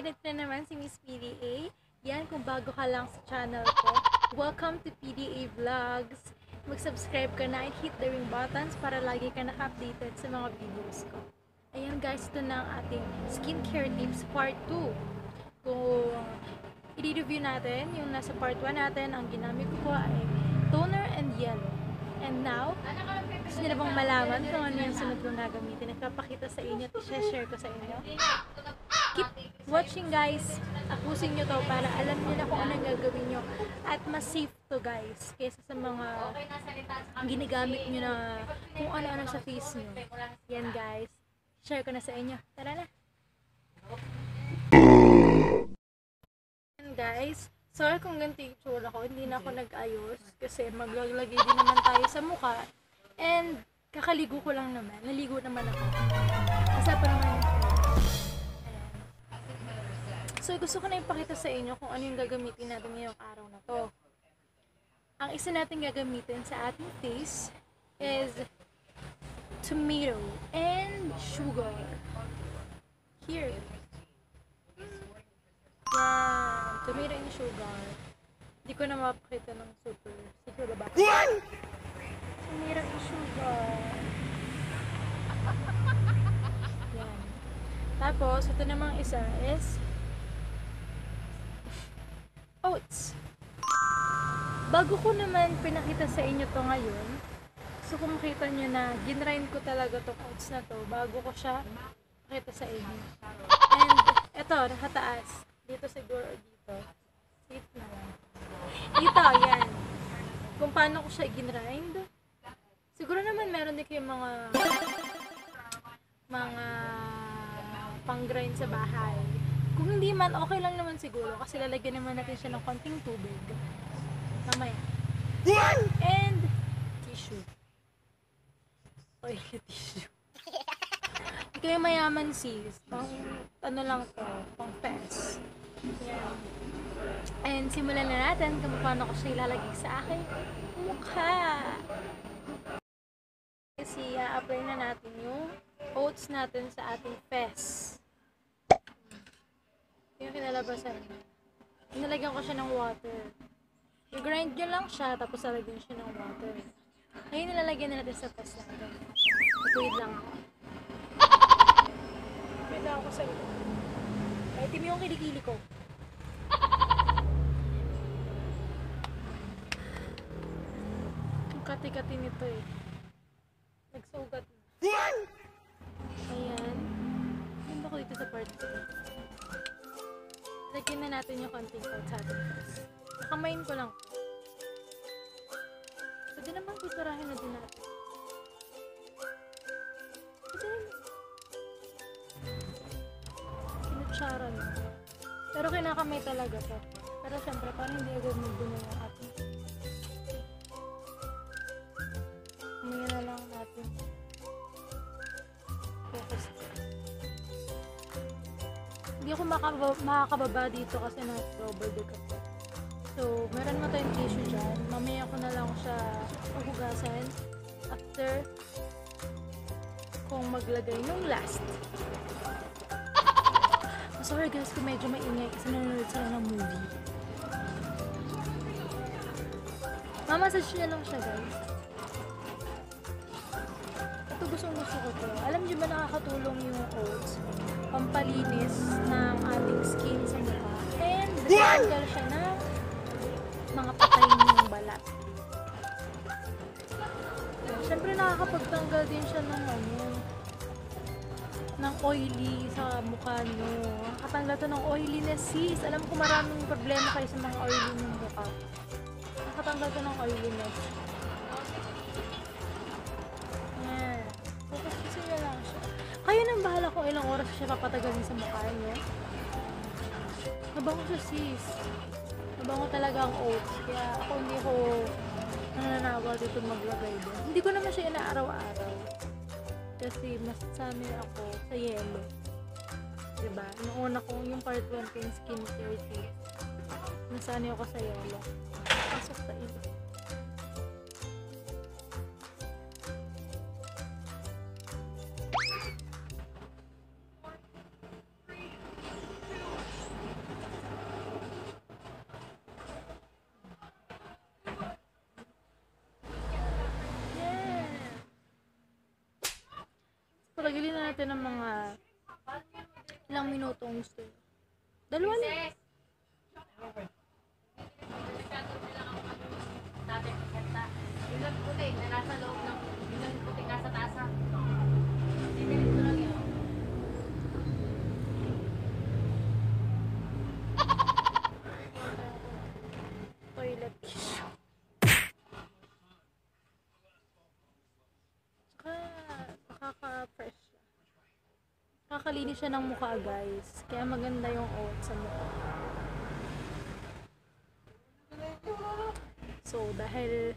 Ito na naman si Miss PDA. Yan, kung bago ka lang sa channel ko, welcome to PDA Vlogs. Mag-subscribe ka na and hit the ring buttons para lagi ka naka-updated sa mga videos ko. Ayan guys, ito na ang ating skincare tips part 2. Kung i-review natin, yung nasa part 1 natin, ang ginamit ko ay toner and yellow. And now, gusto nyo na bang malaman kung ano yung sunod kong gagamitin? Nagpapakita sa inyo at i-share ko sa inyo. Keep watching guys. Tapusin nyo to para alam nyo na kung ano gagawin nyo. At mas safe to guys. Kesa sa mga ginagamit nyo na kung ano-ano sa face nyo. Yan guys. Share ko na sa inyo. Tara na. Yan guys. Sorry kung ganito yung tsura ko. Hindi na ako nag-ayos. Kasi maglalagay din naman tayo sa mukha. And kakaligo ko lang naman. Naligo naman ako. Asa pa naman yung so, gusto ko na ipakita sa inyo kung ano yung gagamitin natin ngayong araw na to. Ang isa natin gagamitin sa ating face is tomato and sugar. Here. Yan. Tomato and sugar. Hindi ko na mapakita ng super baba. Tomato and sugar. Yan. Tapos, ito namang isa is oats. Bago ko naman pinakita sa inyo to ngayon, so kung makita nyo na ginrind ko talaga tong oats na to bago ko siya pakita sa inyo. And eto, nakataas. Dito siguro dito. Safe na lang. Dito, yan. Kung paano ko siya ginrind. Siguro naman meron din kayong mga pang-grind sa bahay. Kung hindi man, okay lang naman siguro kasi lalagyan naman natin siya ng konting tubig. Mamaya. And tissue. Oy, tissue. Hindi kayo mayaman sis. Pang, ano lang to, pang fest. Yan. And simulan na natin kung paano ko siya ilalagay sa aking mukha. Kasi i-apply na natin yung oats natin sa ating face. Yung kinalabasan niya. Nilagyan ko siya ng water. I-grind nyo lang siya, tapos lalagyan siya ng water. Ngayon nilalagyan na natin sa face natin. Wait lang ako. Wait lang ako sa ito. Ay, itim yung kilikili ko. Ang kati-kati nito eh. Nagsugat na. Ayan. Hindi ba ko dito sa part 2? Lagyan na natin yung konting salt sa ating face. Nakamain ko lang. Pwede naman kuturahin na din natin. Pwede naman. Kinutsara na. Pero kinakamay talaga to. Pero syempre, parang hindi agad magbuno yung ating. Huminga na lang natin. Focus. Hindi ako makakababa dito kasi na-rubber duck ako. So, meron mo tayong tissue dyan. Mamaya ko na lang siya hugasan after kung maglagay nung last. Sorry guys kung medyo maingay kasi nanonood sila ng movie. Mamassage niya lang siya guys. Ito gusto ko to. Alam niyo ba nakakatulong yung oats? Pampalinis ng ating skin sa mukha. And natanggal siya na mga patay ng balat. Siyempre nakakapagtanggal din siya ng oily sa mukha nyo. Nakakatanggal to ng oiliness sis. Alam ko maraming problema kayo sa mga oily ng mukha. Nakakatanggal to ng oiliness. Yan. Focus nyo lang siya. Kayo nang bahala kung ilang oras siya papatagalin sa mukha nyo. Nabango siya sis. Nabango talaga ang oats. Kaya ako hindi ko nananawa dito maglagay din. Hindi ko naman siya inaaraw-araw. Kasi mas sanay ako sa yellow. Diba? Noong una ko yung part 1 ko yung skincare tips. Nasanay ako sa yellow. Pasok sa ilo. Patagalin na natin ng mga ilang minuto ang gusto nyo. Dalawa lang. Yung puti na nasa loob ng yung puti nasa taas ha. Dito lang yun. Toilet tissue. Saka nakaka-fresh siya. Nakakalinis siya ng mukha, guys. Kaya maganda yung oat sa mukha. So, dahil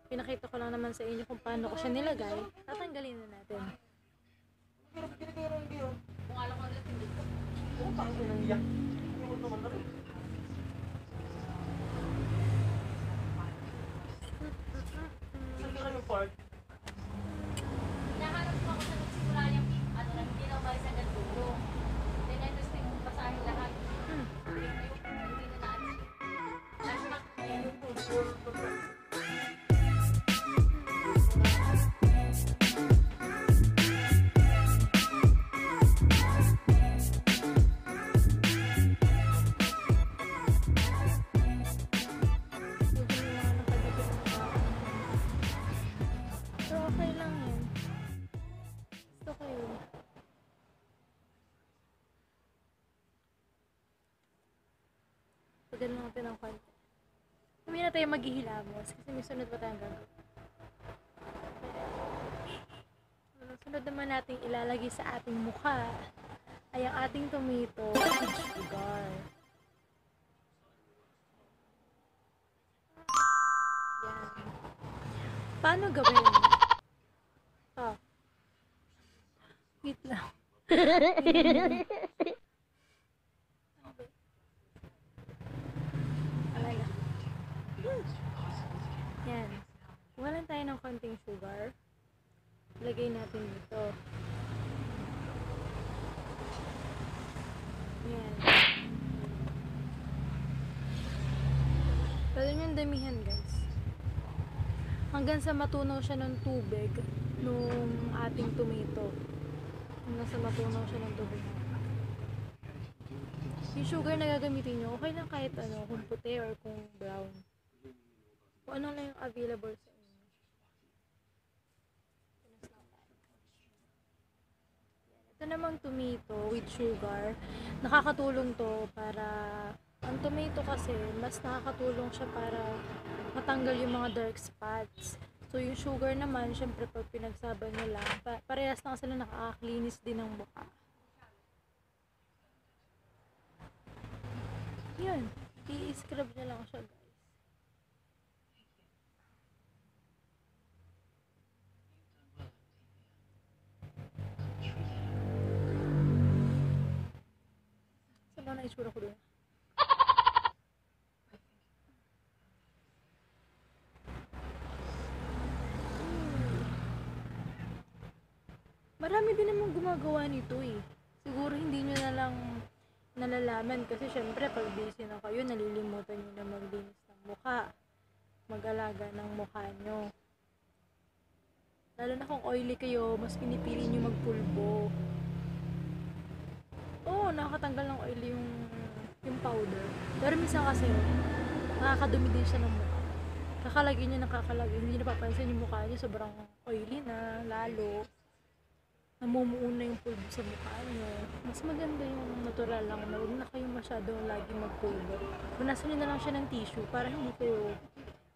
pinakita ko lang naman sa inyo kung paano ko siya nilagay, tatanggalin na natin. Kung alam ko ulit hindi ko. Hinahanap ko ako sa nagsimula yung ano lang, hindi na umalis hanggang dulo. Then I just think basahin lahat. Hindi na naalis. Nasa na yung pulo. Pero okay lang yun. Gusto ko yun. Tagal lang natin ng konti. Hindi na tayo maghihilamos kasi may sunod pa tayong gagawin. Ang sunod naman natin ilalagay sa ating mukha ay ang ating tomato and sugar. Yan. Paano gawin? Ah. Wait lang. Alala. Yan. Kuha lang tayo ng konting sugar. Lagay natin dito. Yan. Pwede nyo damihan, guys. Hanggang sa matunaw siya ng tubig nung ating tomato. Hanggang sa matunaw siya ng tubig. Yung sugar na gagamitin nyo, okay lang kahit ano, kung puti or kung brown. Kung ano lang yung available sa inyo. Ito namang tomato with sugar, nakakatulong to para, ang tomato kasi, mas nakakatulong siya para matanggal yung mga dark spots. So, yung sugar naman, syempre pag pinagsabay nyo lang, parehas lang sila nakakalinis din ng mukha. Yun, i-scrub nyo lang siya, guys. Saan ba na itsura ko doon? Marami din namang gumagawa nito eh. Siguro hindi nyo na lang nalalaman kasi syempre pag busy na kayo, nalilimutan nyo na maglinis ng mukha. Mag-alaga ng mukha nyo. Lalo na kung oily kayo, mas pinipili nyo magpulbo. Oo, nakakatanggal ng oily yung powder. Pero minsan kasi, nakakadumi din siya ng mukha. Kakalagay nyo, nakakalagay. Hindi napapansin yung mukha nyo, sobrang oily na, lalo. Namumuo na yung pulbo sa mukha nyo. Mas maganda yung natural lang na huwag na kayong masyadong lagi magpulbo. Punasan nyo na lang siya ng tissue para hindi kayo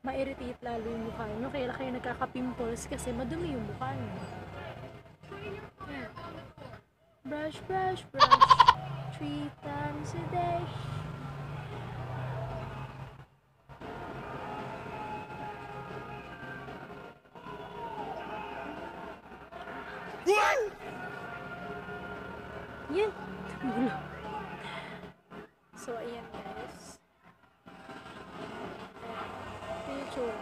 ma-irritate lalo yung mukha nyo. Kaya kayo nagkaka-pimples kasi madumi yung mukha nyo. Yan. Brush, brush, brush. 3 times a day. Yan. So, ayan guys. Ito yung tsura.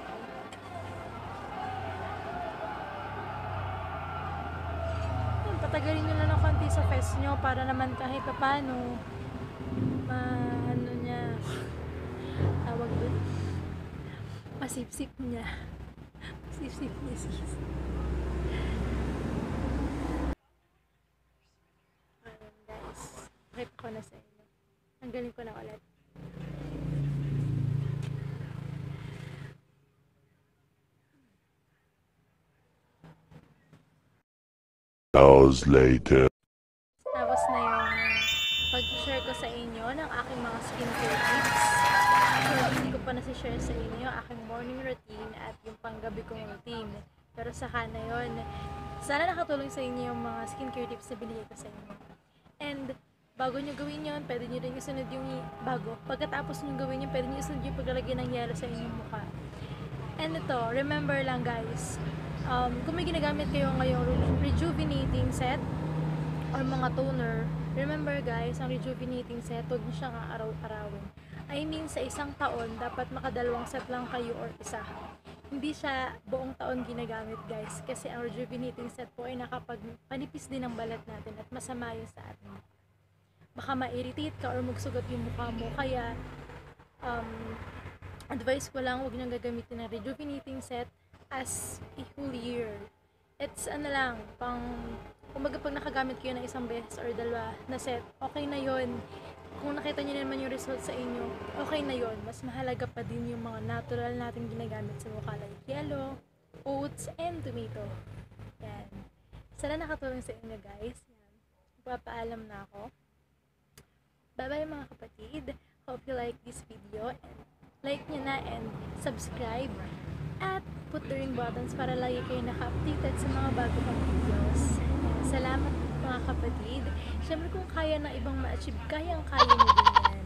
Yan, patagalin nyo lang ng konti sa face nyo para naman kahit paano ano niya tawag dun masipsip niya sis kukunin ko na ulit. Hours later. Tapos na yung pag-share ko sa inyo ng aking mga skincare tips. Actually, hindi ko pa nasi-share sa inyo yung aking morning routine at yung panggabi kong routine. Pero saka na yun. Sana nakatulong sa inyo yung mga skincare tips na binigay ko sa inyo. And bago nyo gawin yun, pwede nyo rin isunod yung pagkatapos nyo gawin yun, pwede nyo isunod yung paglalagay ng yelo sa inyong mukha. And ito, remember lang guys, kung may ginagamit kayo ngayong rejuvenating set or mga toner, remember guys, ang rejuvenating set, huwag nyo siyang araw-arawin. I mean, sa isang taon, dapat makadalawang set lang kayo or isa. Hindi siya buong taon ginagamit guys, kasi ang rejuvenating set po ay nakapagpanipis din ang balat natin at masama yun sa atin. Baka ma-irritate ka or magsugat yung mukha mo, kaya advice ko lang, huwag niyang gagamitin ng rejuvenating set as a whole year. It's lang, kumbaga pag nakagamit kayo ng isang beses or dalawa na set, okay na yon. Kung nakita niyo naman yung result sa inyo, okay na yon. Mas mahalaga pa din yung mga natural natin ginagamit sa mukha like yellow, oats, and tomato. Yan. Sana nakatulong sa inyo guys. Yan. Papaalam na ako. Bye-bye mga kapatid. Hope you like this video and like nyo na and subscribe at put the ring buttons para lagi kayo naka-updated sa mga bago pang videos. Salamat mga kapatid. Siyempre kung kaya ng ibang ma-achieve, kaya nyo din yan.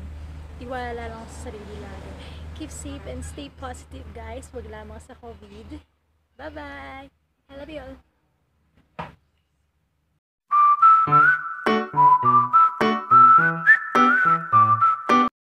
Tiwala lang sa sarili lalo. Keep safe and stay positive guys. Wag lamang sa COVID. Bye-bye! I love you all.